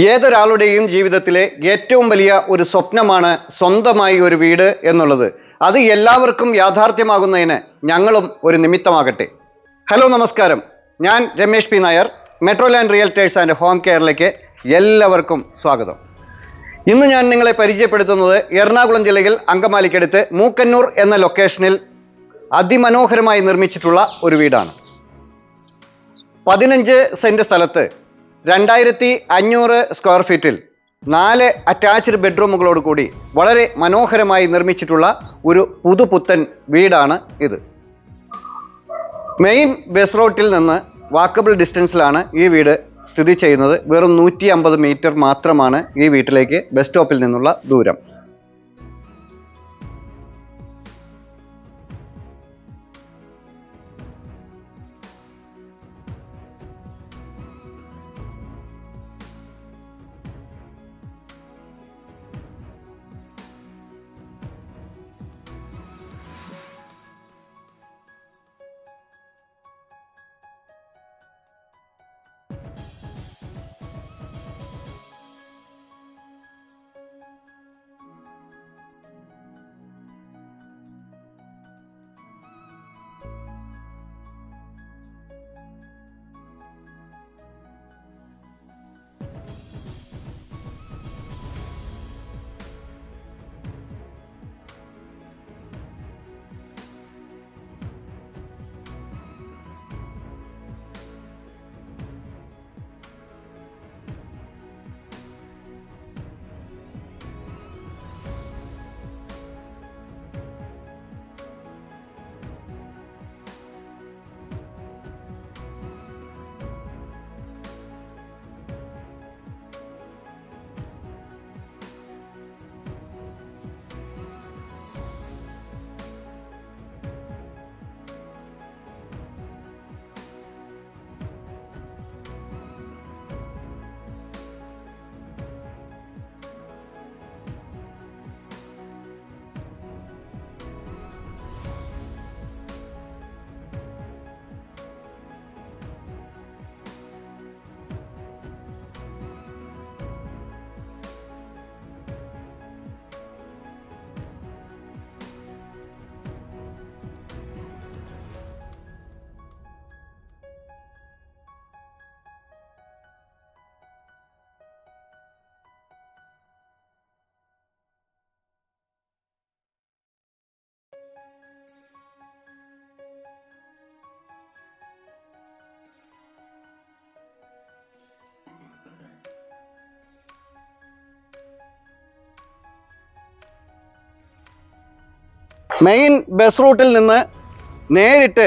ഏതൊരാളുടെയും ജീവിതത്തിലെ ഏറ്റവും വലിയ ഒരു സ്വപ്നമാണ് സ്വന്തമായി ഒരു വീട് എന്നുള്ളത്. അത് എല്ലാവർക്കും യാഥാർത്ഥ്യമാകുന്നതിന് ഞങ്ങളും ഒരു നിമിത്തമാകട്ടെ. ഹലോ, നമസ്കാരം. ഞാൻ Ramesh P Nair, Metroland realtors and home കെയറിലേക്ക് എല്ലാവർക്കും സ്വാഗതം. ഇന്ന് ഞാൻ നിങ്ങളെ പരിചയപ്പെടുത്തുന്നത് എറണാകുളം ജില്ലയിൽ അങ്കമാലിക്കടുത്ത് മൂക്കന്നൂർ എന്ന ലൊക്കേഷനിൽ അതിമനോഹരമായി നിർമ്മിച്ചിട്ടുള്ള ഒരു വീടാണ്. 15 സെന്റ് സ്ഥലത്ത് 2500 സ്ക്വയർ ഫീറ്റിൽ 4 അറ്റാച്ച്ഡ് ബെഡ്റൂമുകളോട് കൂടി വളരെ മനോഹരമായി നിർമ്മിച്ചിട്ടുള്ള ഒരു പുതുപുത്തൻ വീടാണ് ഇത്. മെയിൻ ബസ് റൂട്ടിൽ നിന്ന് വാക്കബിൾ ഡിസ്റ്റൻസിലാണ് ഈ വീട് സ്ഥിതി ചെയ്യുന്നത്. വെറും 150 മീറ്റർ മാത്രമാണ് ഈ വീട്ടിലേക്ക് ബസ് സ്റ്റോപ്പിൽ നിന്നുള്ള ദൂരം. മെയിൻ ബസ് റൂട്ടിൽ നിന്ന് നേരിട്ട്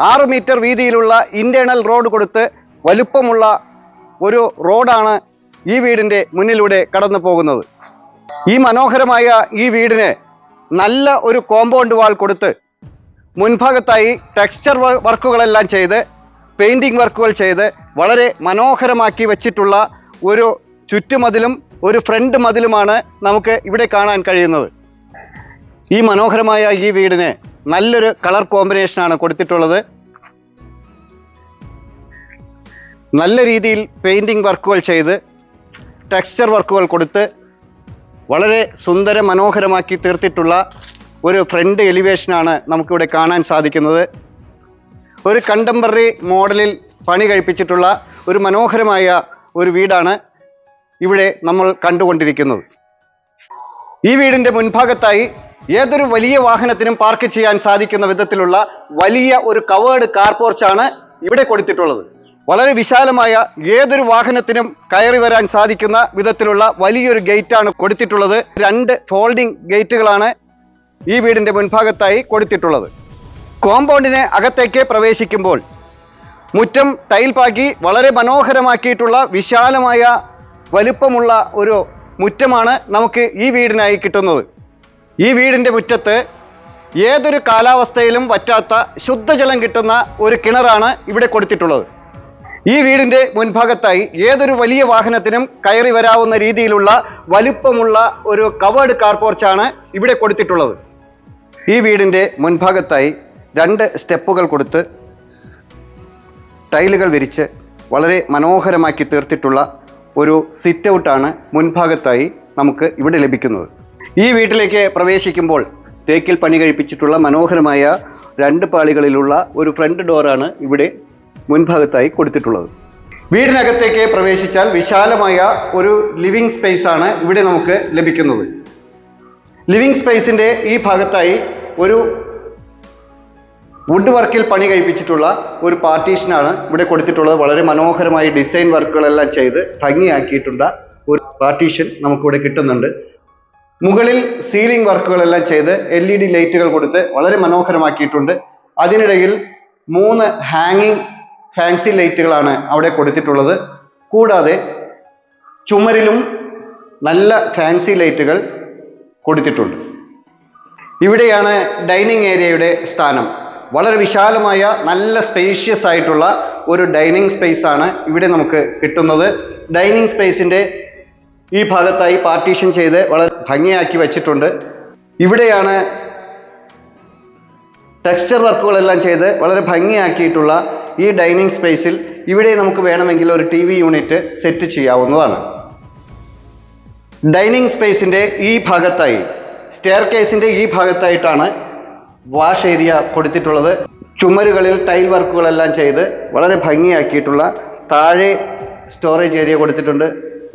6 മീറ്റർ വീതിയിലുള്ള ഇൻറ്റേർണൽ റോഡ് കൊടുത്ത് വലുപ്പമുള്ള ഒരു റോഡാണ് ഈ വീടിൻ്റെ മുന്നിലൂടെ കടന്നു പോകുന്നത്. ഈ മനോഹരമായ ഈ വീടിന് നല്ല ഒരു കോമ്പൗണ്ട് വാൾ കൊടുത്ത് മുൻഭാഗത്തായി ടെക്സ്ചർ വർക്കുകളെല്ലാം ചെയ്ത് പെയിൻറ്റിങ് വർക്കുകൾ ചെയ്ത് വളരെ മനോഹരമാക്കി വച്ചിട്ടുള്ള ഒരു ചുറ്റുമതിലും ഒരു ഫ്രണ്ട് മതിലുമാണ് നമുക്ക് ഇവിടെ കാണാൻ കഴിയുന്നത്. ഈ മനോഹരമായ ഈ വീടിന് നല്ലൊരു കളർ കോമ്പിനേഷനാണ് കൊടുത്തിട്ടുള്ളത്. നല്ല രീതിയിൽ പെയിൻറ്റിങ് വർക്കുകൾ ചെയ്ത് ടെക്സ്ചർ വർക്കുകൾ കൊടുത്ത് വളരെ സുന്ദര മനോഹരമാക്കി തീർത്തിട്ടുള്ള ഒരു ഫ്രണ്ട് എലിവേഷനാണ് നമുക്കിവിടെ കാണാൻ സാധിക്കുന്നത്. ഒരു കണ്ടംപററി മോഡലിൽ പണി കഴിപ്പിച്ചിട്ടുള്ള ഒരു മനോഹരമായ ഒരു വീടാണ് ഇവിടെ നമ്മൾ കണ്ടുകൊണ്ടിരിക്കുന്നത്. ഈ വീടിൻ്റെ മുൻഭാഗത്തായി ഏതൊരു വലിയ വാഹനത്തിനും പാർക്ക് ചെയ്യാൻ സാധിക്കുന്ന വിധത്തിലുള്ള വലിയ ഒരു കവേർഡ് കാർ പോർച്ചാണ് ഇവിടെ കൊടുത്തിട്ടുള്ളത്. വളരെ വിശാലമായ ഏതൊരു വാഹനത്തിനും കയറി വരാൻ സാധിക്കുന്ന വിധത്തിലുള്ള വലിയൊരു ഗേറ്റാണ് കൊടുത്തിട്ടുള്ളത്. 2 ഫോൾഡിംഗ് ഗേറ്റുകളാണ് ഈ വീടിൻ്റെ മുൻഭാഗത്തായി കൊടുത്തിട്ടുള്ളത്. കോമ്പൗണ്ടിന് അകത്തേക്ക് പ്രവേശിക്കുമ്പോൾ മുറ്റം ടൈൽ പാക്കി വളരെ മനോഹരമാക്കിയിട്ടുള്ള വിശാലമായ വലുപ്പമുള്ള ഒരു മുറ്റമാണ് നമുക്ക് ഈ വീടിനായി കിട്ടുന്നത്. ഈ വീടിൻ്റെ മുറ്റത്ത് ഏതൊരു കാലാവസ്ഥയിലും വറ്റാത്ത ശുദ്ധജലം കിട്ടുന്ന ഒരു കിണറാണ് ഇവിടെ കൊടുത്തിട്ടുള്ളത്. ഈ വീടിൻ്റെ മുൻഭാഗത്തായി ഏതൊരു വലിയ വാഹനത്തിനും കയറി വരാവുന്ന രീതിയിലുള്ള വലുപ്പമുള്ള ഒരു കവേർഡ് കാർ പോർച്ചാണ് ഇവിടെ കൊടുത്തിട്ടുള്ളത്. ഈ വീടിൻ്റെ മുൻഭാഗത്തായി 2 സ്റ്റെപ്പുകൾ കൊടുത്ത് ടൈലുകൾ വിരിച്ച് വളരെ മനോഹരമാക്കി തീർത്തിട്ടുള്ള ഒരു സിറ്റ് ഔട്ടാണ് മുൻഭാഗത്തായി നമുക്ക് ഇവിടെ ലഭിക്കുന്നത്. ഈ വീട്ടിലേക്ക് പ്രവേശിക്കുമ്പോൾ തേക്കിൽ പണി കഴിപ്പിച്ചിട്ടുള്ള മനോഹരമായ 2 പാളികളിലുള്ള ഒരു ഫ്രണ്ട് ഡോറാണ് ഇവിടെ മുൻഭാഗത്തായി കൊടുത്തിട്ടുള്ളത്. വീടിനകത്തേക്ക് പ്രവേശിച്ചാൽ വിശാലമായ ഒരു ലിവിംഗ് സ്പേസ് ആണ് ഇവിടെ നമുക്ക് ലഭിക്കുന്നത്. ലിവിംഗ് സ്പേസിൻ്റെ ഈ ഭാഗത്തായി ഒരു വുഡ് വർക്കിൽ പണി കഴിപ്പിച്ചിട്ടുള്ള ഒരു പാർട്ടീഷനാണ് ഇവിടെ കൊടുത്തിട്ടുള്ളത്. വളരെ മനോഹരമായി ഡിസൈൻ വർക്കുകളെല്ലാം ചെയ്ത് ഭംഗിയാക്കിയിട്ടുള്ള ഒരു പാർട്ടീഷൻ നമുക്കിവിടെ കിട്ടുന്നുണ്ട്. മുകളിൽ സീലിംഗ് വർക്കുകളെല്ലാം ചെയ്ത് LED ലൈറ്റുകൾ കൊടുത്ത് വളരെ മനോഹരമാക്കിയിട്ടുണ്ട്. അതിനിടയിൽ 3 ഹാങ്ങിങ് ഫാൻസി ലൈറ്റുകളാണ് അവിടെ കൊടുത്തിട്ടുള്ളത്. കൂടാതെ ചുമരിലും നല്ല ഫാൻസി ലൈറ്റുകൾ കൊടുത്തിട്ടുണ്ട്. ഇവിടെയാണ് ഡൈനിങ് ഏരിയയുടെ സ്ഥാനം. വളരെ വിശാലമായ നല്ല സ്പേഷ്യസ് ആയിട്ടുള്ള ഒരു ഡൈനിങ് സ്പേസ് ആണ് ഇവിടെ നമുക്ക് കിട്ടുന്നത്. ഡൈനിങ് സ്പേസിൻ്റെ ഈ ഭാഗത്തായി പാർട്ടീഷൻ ചെയ്ത് വളരെ ഭംഗിയാക്കി വച്ചിട്ടുണ്ട്. ഇവിടെയാണ് ടെക്സ്ചർ വർക്കുകളെല്ലാം ചെയ്ത് വളരെ ഭംഗിയാക്കിയിട്ടുള്ള ഈ ഡൈനിങ് സ്പേസിൽ ഇവിടെ നമുക്ക് വേണമെങ്കിൽ ഒരു TV യൂണിറ്റ് സെറ്റ് ചെയ്യാവുന്നതാണ്. ഡൈനിങ് സ്പേസിൻ്റെ ഈ ഭാഗത്തായി സ്റ്റെയർ കേസിൻ്റെ ഈ ഭാഗത്തായിട്ടാണ് വാഷ് ഏരിയ കൊടുത്തിട്ടുള്ളത്. ചുമരുകളിൽ ടൈൽ വർക്കുകളെല്ലാം ചെയ്ത് വളരെ ഭംഗിയാക്കിയിട്ടുള്ള താഴെ സ്റ്റോറേജ് ഏരിയ കൊടുത്തിട്ടുണ്ട്.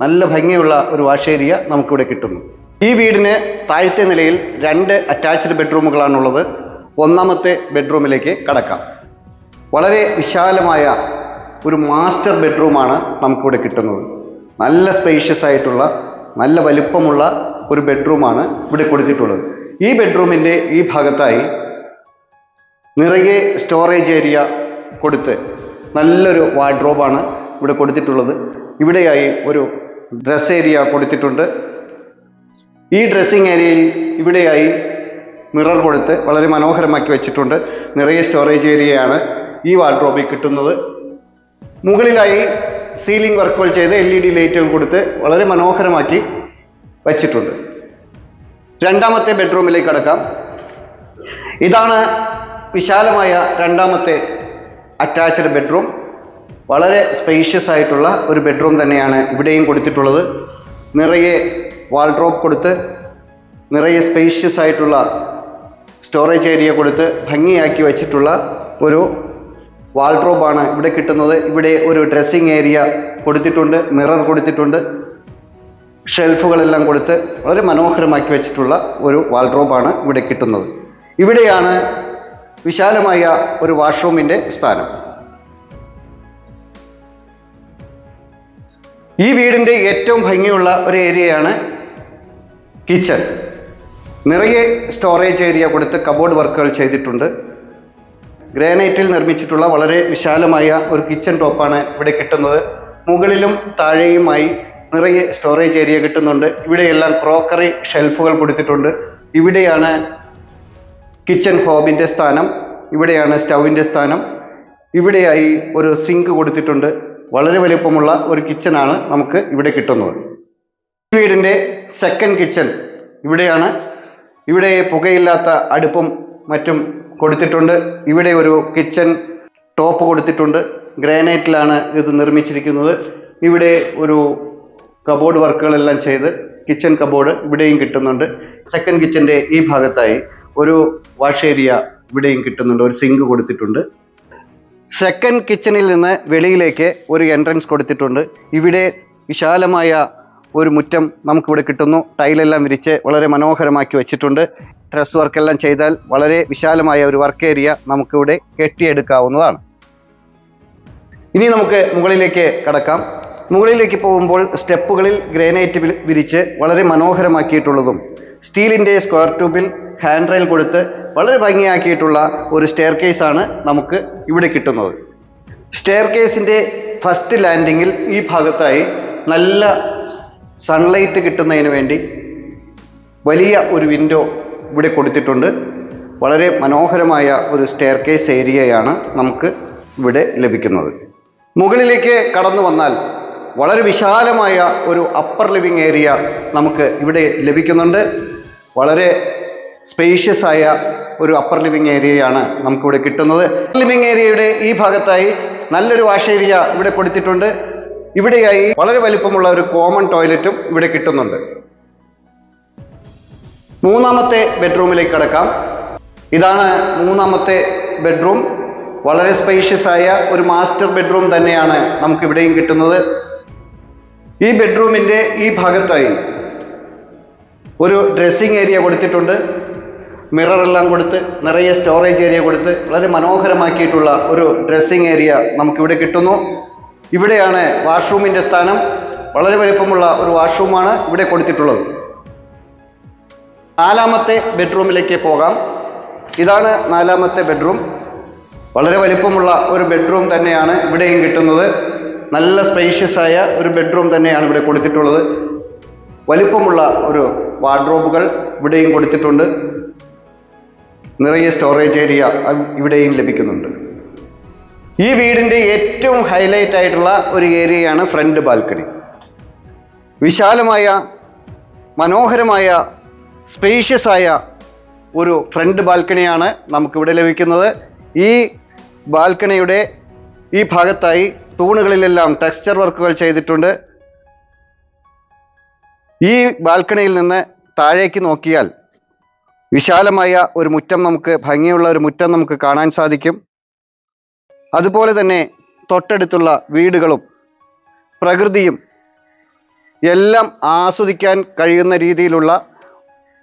നല്ല ഭംഗിയുള്ള ഒരു വാഷ് ഏരിയ നമുക്കിവിടെ കിട്ടുന്നു. ഈ വീടിന് താഴത്തെ നിലയിൽ 2 അറ്റാച്ച്ഡ് ബെഡ്റൂമുകളാണുള്ളത്. 1ാമത്തെ ബെഡ്റൂമിലേക്ക് കടക്കാം. വളരെ വിശാലമായ ഒരു മാസ്റ്റർ ബെഡ്റൂമാണ് നമുക്കിവിടെ കിട്ടുന്നത്. നല്ല സ്പേഷ്യസ് ആയിട്ടുള്ള നല്ല വലിപ്പമുള്ള ഒരു ബെഡ്റൂമാണ് ഇവിടെ കൊടുത്തിട്ടുള്ളത്. ഈ ബെഡ്റൂമിൻ്റെ ഈ ഭാഗത്തായി നിറയെ സ്റ്റോറേജ് ഏരിയ കൊടുത്ത് നല്ലൊരു വാർഡ്രോബാണ് ഇവിടെ കൊടുത്തിട്ടുള്ളത്. ഇവിടെയായി ഒരു ഡ്രസ് ഏരിയ കൊടുത്തിട്ടുണ്ട്. ഈ ഡ്രസ്സിങ് ഏരിയയിൽ ഇവിടെയായി മിറർ കൊടുത്ത് വളരെ മനോഹരമാക്കി വെച്ചിട്ടുണ്ട്. നിറയെ സ്റ്റോറേജ് ഏരിയയാണ് ഈ വാർഡ്രോബിൽ കിട്ടുന്നത്. മുകളിലായി സീലിംഗ് വർക്കുകൾ ചെയ്ത് LED ലൈറ്റുകൾ കൊടുത്ത് വളരെ മനോഹരമാക്കി വച്ചിട്ടുണ്ട്. 2ാമത്തെ ബെഡ്റൂമിലേക്ക് കടക്കാം. ഇതാണ് വിശാലമായ 2ാമത്തെ അറ്റാച്ച്ഡ് ബെഡ്റൂം. വളരെ സ്പേഷ്യസ് ആയിട്ടുള്ള ഒരു ബെഡ്റൂം തന്നെയാണ് ഇവിടെയും കൊടുത്തിട്ടുള്ളത്. നിറയെ വാൾഡ്രോബ് കൊടുത്ത് നിറയെ സ്പേഷ്യസ് ആയിട്ടുള്ള സ്റ്റോറേജ് ഏരിയ കൊടുത്ത് ഭംഗിയാക്കി വച്ചിട്ടുള്ള ഒരു വാൾഡ്രോബാണ് ഇവിടെ കിട്ടുന്നത്. ഇവിടെ ഒരു ഡ്രസ്സിങ് ഏരിയ കൊടുത്തിട്ടുണ്ട്, മിറർ കൊടുത്തിട്ടുണ്ട്, ഷെൽഫുകളെല്ലാം കൊടുത്ത് വളരെ മനോഹരമാക്കി വെച്ചിട്ടുള്ള ഒരു വാൾഡ്രോബാണ് ഇവിടെ കിട്ടുന്നത്. ഇവിടെയാണ് വിശാലമായ ഒരു വാഷ്റൂമിൻ്റെ സ്ഥാനം. ഈ വീടിൻ്റെ ഏറ്റവും ഭംഗിയുള്ള ഒരു ഏരിയയാണ് കിച്ചൺ. നിറയെ സ്റ്റോറേജ് ഏരിയ കൊടുത്ത് കബോർഡ് വർക്കുകൾ ചെയ്തിട്ടുണ്ട്. ഗ്രാനൈറ്റിൽ നിർമ്മിച്ചിട്ടുള്ള വളരെ വിശാലമായ ഒരു കിച്ചൺ ടോപ്പാണ് ഇവിടെ കിട്ടുന്നത്. മുകളിലും താഴെയുമായി നിറയെ സ്റ്റോറേജ് ഏരിയ കിട്ടുന്നുണ്ട്. ഇവിടെയെല്ലാം ക്രോക്കറി ഷെൽഫുകൾ കൊടുത്തിട്ടുണ്ട്. ഇവിടെയാണ് കിച്ചൺ ഹോബിൻ്റെ സ്ഥാനം. ഇവിടെയാണ് സ്റ്റൗവിൻ്റെ സ്ഥാനം. ഇവിടെയായി ഒരു സിങ്ക് കൊടുത്തിട്ടുണ്ട്. വളരെ വലിപ്പമുള്ള ഒരു കിച്ചണാണ് നമുക്ക് ഇവിടെ കിട്ടുന്നത്. ഈ വീടിൻ്റെ സെക്കൻഡ് കിച്ചൺ ഇവിടെയാണ്. ഇവിടെ പുകയില്ലാത്ത അടുപ്പും മറ്റും കൊടുത്തിട്ടുണ്ട്. ഇവിടെ ഒരു കിച്ചൺ ടോപ്പ് കൊടുത്തിട്ടുണ്ട്. ഗ്രാനൈറ്റിലാണ് ഇത് നിർമ്മിച്ചിരിക്കുന്നത്. ഇവിടെ ഒരു കബോർഡ് വർക്കുകളെല്ലാം ചെയ്ത് കിച്ചൺ കബോർഡ് ഇവിടെയും കിട്ടുന്നുണ്ട്. സെക്കൻഡ് കിച്ചൻ്റെ ഈ ഭാഗത്തായി ഒരു വാഷ് ഏരിയ ഇവിടെയും കിട്ടുന്നുണ്ട്. ഒരു സിങ്ക് കൊടുത്തിട്ടുണ്ട്. സെക്കൻഡ് കിച്ചണിൽ നിന്ന് വെളിയിലേക്ക് ഒരു എൻട്രൻസ് കൊടുത്തിട്ടുണ്ട്. ഇവിടെ വിശാലമായ ഒരു മുറ്റം നമുക്കിവിടെ കിട്ടുന്നു. ടൈലെല്ലാം വിരിച്ച് വളരെ മനോഹരമാക്കി വെച്ചിട്ടുണ്ട്. ഡ്രസ് വർക്കെല്ലാം ചെയ്താൽ വളരെ വിശാലമായ ഒരു വർക്ക് ഏരിയ നമുക്കിവിടെ കെട്ടിയെടുക്കാവുന്നതാണ്. ഇനി നമുക്ക് മുകളിലേക്ക് കടക്കാം. മുകളിലേക്ക് പോകുമ്പോൾ സ്റ്റെപ്പുകളിൽ ഗ്രാനൈറ്റ് വിരിച്ച് വളരെ മനോഹരമാക്കിയിട്ടുള്ളതും സ്റ്റീലിൻ്റെ സ്ക്വയർ ട്യൂബിൽ ഹാൻഡ് റെയിൽ കൊടുത്ത് വളരെ ഭംഗിയാക്കിയിട്ടുള്ള ഒരു സ്റ്റെയർ കേസാണ് നമുക്ക് ഇവിടെ കിട്ടുന്നത്. സ്റ്റെയർ കേസിൻ്റെ ഫസ്റ്റ് ലാൻഡിങ്ങിൽ ഈ ഭാഗത്തായി നല്ല സൺലൈറ്റ് കിട്ടുന്നതിന് വേണ്ടി വലിയ ഒരു വിൻഡോ ഇവിടെ കൊടുത്തിട്ടുണ്ട്. വളരെ മനോഹരമായ ഒരു സ്റ്റെയർ കേസ് ഏരിയയാണ് നമുക്ക് ഇവിടെ ലഭിക്കുന്നത്. മുകളിലേക്ക് കടന്നു വന്നാൽ വളരെ വിശാലമായ ഒരു അപ്പർ ലിവിംഗ് ഏരിയ നമുക്ക് ഇവിടെ ലഭിക്കുന്നുണ്ട്. വളരെ സ്പേഷ്യസ് ആയ ഒരു അപ്പർ ലിവിംഗ് ഏരിയയാണ് നമുക്കിവിടെ കിട്ടുന്നത്. ലിവിംഗ് ഏരിയയുടെ ഈ ഭാഗത്തായി നല്ലൊരു വാഷ് ഏരിയ ഇവിടെ കൊടുത്തിട്ടുണ്ട്. ഇവിടെയായി വളരെ വലിപ്പമുള്ള ഒരു കോമൺ ടോയ്ലറ്റും ഇവിടെ കിട്ടുന്നുണ്ട്. മൂന്നാമത്തെ ബെഡ്റൂമിലേക്ക് കടക്കാം. ഇതാണ് മൂന്നാമത്തെ ബെഡ്റൂം. വളരെ സ്പേഷ്യസ് ആയ ഒരു മാസ്റ്റർ ബെഡ്റൂം തന്നെയാണ് നമുക്ക് ഇവിടെയും കിട്ടുന്നത്. ഈ ബെഡ്റൂമിൻ്റെ ഈ ഭാഗത്തായി ഒരു ഡ്രസ്സിംഗ് ഏരിയ കൊടുത്തിട്ടുണ്ട്. മിററെല്ലാം കൊടുത്ത് നിറയെ സ്റ്റോറേജ് ഏരിയ കൊടുത്ത് വളരെ മനോഹരമാക്കിയിട്ടുള്ള ഒരു ഡ്രസ്സിംഗ് ഏരിയ നമുക്കിവിടെ കിട്ടുന്നു. ഇവിടെയാണ് വാഷ്റൂമിൻ്റെ സ്ഥാനം. വളരെ വലിപ്പമുള്ള ഒരു വാഷ്റൂമാണ് ഇവിടെ കൊടുത്തിട്ടുള്ളത്. നാലാമത്തെ ബെഡ്റൂമിലേക്ക് പോകാം. ഇതാണ് നാലാമത്തെ ബെഡ്റൂം. വളരെ വലിപ്പമുള്ള ഒരു ബെഡ്റൂം തന്നെയാണ് ഇവിടെയും കിട്ടുന്നത്. നല്ല സ്പേഷ്യസ് ആയ ഒരു ബെഡ്റൂം തന്നെയാണ് ഇവിടെ കൊടുത്തിട്ടുള്ളത്. വലിപ്പമുള്ള ഒരു വാർഡ്രോബുകൾ ഇവിടെയും കൊടുത്തിട്ടുണ്ട്. നിറയെ സ്റ്റോറേജ് ഏരിയ ഇവിടെയും ലഭിക്കുന്നുണ്ട്. ഈ വീടിൻ്റെ ഏറ്റവും ഹൈലൈറ്റ് ആയിട്ടുള്ള ഒരു ഏരിയയാണ് ഫ്രണ്ട് ബാൽക്കണി. വിശാലമായ മനോഹരമായ സ്പേഷ്യസ് ആയ ഒരു ഫ്രണ്ട് ബാൽക്കണിയാണ് നമുക്കിവിടെ ലഭിക്കുന്നത്. ഈ ബാൽക്കണിയുടെ ഈ ഭാഗത്തായി തൂണുകളിലെല്ലാം ടെക്സ്ചർ വർക്കുകൾ ചെയ്തിട്ടുണ്ട്. ഈ ബാൽക്കണിയിൽ നിന്ന് താഴേക്ക് നോക്കിയാൽ വിശാലമായ ഒരു മുറ്റം, നമുക്ക് ഭംഗിയുള്ള ഒരു മുറ്റം നമുക്ക് കാണാൻ സാധിക്കും. അതുപോലെ തന്നെ തൊട്ടടുത്തുള്ള വീടുകളും പ്രകൃതിയും എല്ലാം ആസ്വദിക്കാൻ കഴിയുന്ന രീതിയിലുള്ള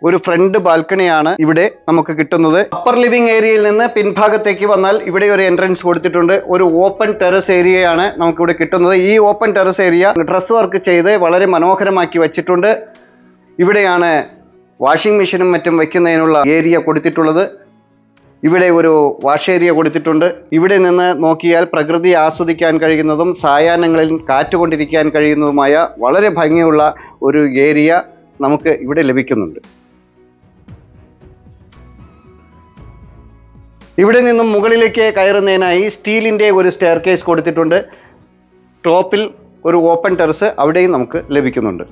ഒരു ഫ്രണ്ട് ബാൽക്കണിയാണ് ഇവിടെ നമുക്ക് കിട്ടുന്നത്. അപ്പർ ലിവിംഗ് ഏരിയയിൽ നിന്ന് പിൻഭാഗത്തേക്ക് വന്നാൽ ഇവിടെ ഒരു എൻട്രൻസ് കൊടുത്തിട്ടുണ്ട്. ഒരു ഓപ്പൺ ടെറസ് ഏരിയയാണ് നമുക്കിവിടെ കിട്ടുന്നത്. ഈ open terrace area dress work ചെയ്ത് വളരെ മനോഹരമാക്കി വച്ചിട്ടുണ്ട്. ഇവിടെയാണ് വാഷിംഗ് മെഷീനും മറ്റും വയ്ക്കുന്നതിനുള്ള ഏരിയ കൊടുത്തിട്ടുള്ളത്. ഇവിടെ ഒരു വാഷ് ഏരിയ കൊടുത്തിട്ടുണ്ട്. ഇവിടെ നിന്ന് നോക്കിയാൽ പ്രകൃതി ആസ്വദിക്കാൻ കഴിയുന്നതും സായാഹ്നങ്ങളിൽ കാറ്റുകൊണ്ടിരിക്കാൻ കഴിയുന്നതുമായ വളരെ ഭംഗിയുള്ള ഒരു ഏരിയ നമുക്ക് ഇവിടെ ലഭിക്കുന്നുണ്ട്. ഇവിടെ നിന്നും മുകളിലേക്ക് കയറുന്നതിനായി സ്റ്റീലിൻ്റെ ഒരു സ്റ്റെയർ കേസ് കൊടുത്തിട്ടുണ്ട്. ടോപ്പിൽ ഒരു ഓപ്പൺ ടെറസ് അവിടെയും നമുക്ക് ലഭിക്കുന്നുണ്ട്.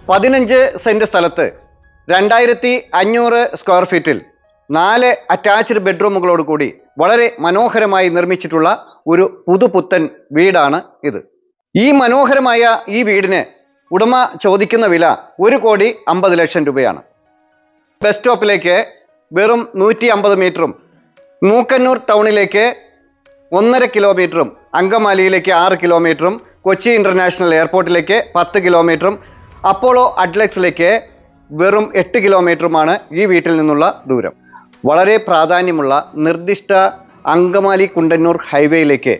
15 സെന്റ് സ്ഥലത്ത് 2500 സ്ക്വയർ ഫീറ്റിൽ 4 അറ്റാച്ച്ഡ് ബെഡ്റൂമുകളോട് കൂടി വളരെ മനോഹരമായി നിർമ്മിച്ചിട്ടുള്ള ഒരു പുതുപുത്തൻ വീടാണ് ഇത്. ഈ മനോഹരമായ ഈ വീടിന് ഉടമ ചോദിക്കുന്ന വില 1,50,00,000 രൂപയാണ്. ബസ് സ്റ്റോപ്പിലേക്ക് വെറും 150 മീറ്ററും, മൂക്കന്നൂർ ടൗണിലേക്ക് 1.5 കിലോമീറ്ററും, അങ്കമാലിയിലേക്ക് 6 കിലോമീറ്ററും, കൊച്ചി ഇന്റർനാഷണൽ എയർപോർട്ടിലേക്ക് 10 കിലോമീറ്ററും, അപ്പോളോ അഡ്ലക്സിലേക്ക് വെറും 8 കിലോമീറ്ററുമാണ് ഈ വീട്ടിൽ നിന്നുള്ള ദൂരം. വളരെ പ്രാധാന്യമുള്ള നിർദ്ദിഷ്ട അങ്കമാലി കുണ്ടന്നൂർ ഹൈവേയിലേക്ക്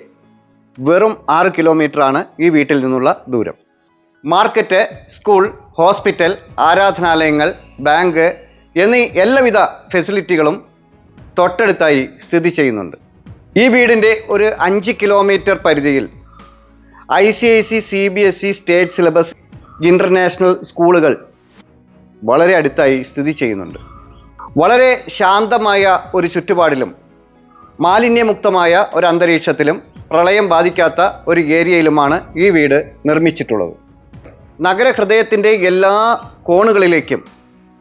വെറും 6 കിലോമീറ്ററാണ് ഈ വീട്ടിൽ നിന്നുള്ള ദൂരം. മാർക്കറ്റ്, സ്കൂൾ, ഹോസ്പിറ്റൽ, ആരാധനാലയങ്ങൾ, ബാങ്ക് എന്നീ എല്ലാവിധ ഫെസിലിറ്റികളും തൊട്ടടുത്തായി സ്ഥിതി ചെയ്യുന്നുണ്ട്. ഈ വീടിൻ്റെ ഒരു 5 കിലോമീറ്റർ പരിധിയിൽ ICIC CBSE state syllabus international സ്കൂളുകൾ വളരെ അടുത്തായി സ്ഥിതി ചെയ്യുന്നുണ്ട്. വളരെ ശാന്തമായ ഒരു ചുറ്റുപാടിലും മാലിന്യമുക്തമായ ഒരു അന്തരീക്ഷത്തിലും പ്രളയം ബാധിക്കാത്ത ഒരു ഏരിയയിലുമാണ് ഈ വീട് നിർമ്മിച്ചിട്ടുള്ളത്. നഗരഹൃദയത്തിൻ്റെ എല്ലാ കോണുകളിലേക്കും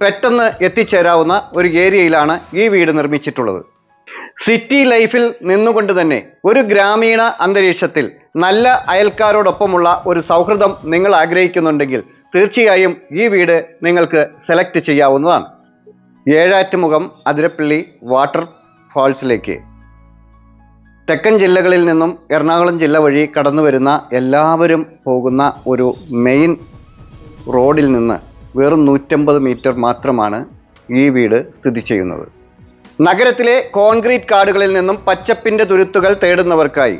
പെട്ടെന്ന് എത്തിച്ചേരാവുന്ന ഒരു ഏരിയയിലാണ് ഈ വീട് നിർമ്മിച്ചിട്ടുള്ളത്. സിറ്റി ലൈഫിൽ നിന്നുകൊണ്ട് തന്നെ ഒരു ഗ്രാമീണ അന്തരീക്ഷത്തിൽ നല്ല അയൽക്കാരോടൊപ്പമുള്ള ഒരു സൗഹൃദം നിങ്ങൾ ആഗ്രഹിക്കുന്നുണ്ടെങ്കിൽ തീർച്ചയായും ഈ വീട് നിങ്ങൾക്ക് സെലക്ട് ചെയ്യാവുന്നതാണ്. ഏഴാറ്റുമുഖം അതിരപ്പള്ളി വാട്ടർ ഫാൾസിലേക്ക് തെക്കൻ ജില്ലകളിൽ നിന്നും എറണാകുളം ജില്ല വഴി കടന്നു വരുന്ന എല്ലാവരും പോകുന്ന ഒരു മെയിൻ റോഡിൽ നിന്ന് വെറും 150 മീറ്റർ മാത്രമാണ് ഈ വീട് സ്ഥിതി ചെയ്യുന്നത്. നഗരത്തിലെ കോൺക്രീറ്റ് കാടുകളിൽ നിന്നും പച്ചപ്പിൻ്റെ തുരുത്തുകൾ തേടുന്നവർക്കായി,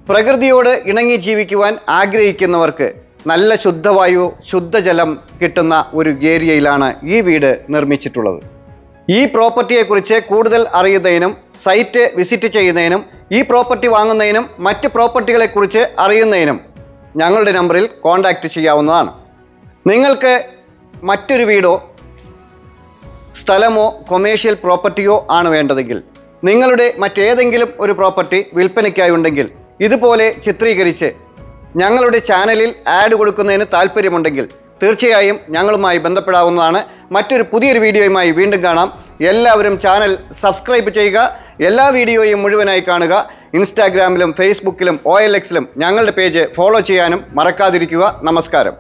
പ്രകൃതിയോട് ഇണങ്ങി ജീവിക്കുവാൻ ആഗ്രഹിക്കുന്നവർക്ക് നല്ല ശുദ്ധവായു, ശുദ്ധജലം കിട്ടുന്ന ഒരു ഏരിയയിലാണ് ഈ വീട് നിർമ്മിച്ചിട്ടുള്ളത്. ഈ പ്രോപ്പർട്ടിയെക്കുറിച്ച് കൂടുതൽ അറിയുന്നതിനും സൈറ്റ് വിസിറ്റ് ചെയ്യുന്നതിനും ഈ പ്രോപ്പർട്ടി വാങ്ങുന്നതിനും മറ്റ് പ്രോപ്പർട്ടികളെക്കുറിച്ച് അറിയുന്നതിനും ഞങ്ങളുടെ നമ്പറിൽ കോൺടാക്റ്റ് ചെയ്യാവുന്നതാണ്. നിങ്ങൾക്ക് മറ്റൊരു വീടോ സ്ഥലമോ കൊമേഴ്ഷ്യൽ പ്രോപ്പർട്ടിയോ ആണ് വേണ്ടതെങ്കിൽ, നിങ്ങളുടെ മറ്റേതെങ്കിലും ഒരു പ്രോപ്പർട്ടി വിൽപ്പനയ്ക്കായി ഉണ്ടെങ്കിൽ ഇതുപോലെ ചിത്രീകരിച്ച് ഞങ്ങളുടെ ചാനലിൽ ആഡ് കൊടുക്കുന്നതിന് താല്പര്യമുണ്ടെങ്കിൽ തീർച്ചയായും ഞങ്ങളുമായി ബന്ധപ്പെടാവുന്നതാണ്. മറ്റൊരു പുതിയൊരു വീഡിയോയുമായി വീണ്ടും കാണാം. എല്ലാവരും ചാനൽ സബ്സ്ക്രൈബ് ചെയ്യുക. എല്ലാ വീഡിയോയും മുഴുവനായി കാണുക. ഇൻസ്റ്റാഗ്രാമിലും ഫേസ്ബുക്കിലും OLX-ലും ഞങ്ങളുടെ പേജ് ഫോളോ ചെയ്യാനും മറക്കാതിരിക്കുക. നമസ്കാരം.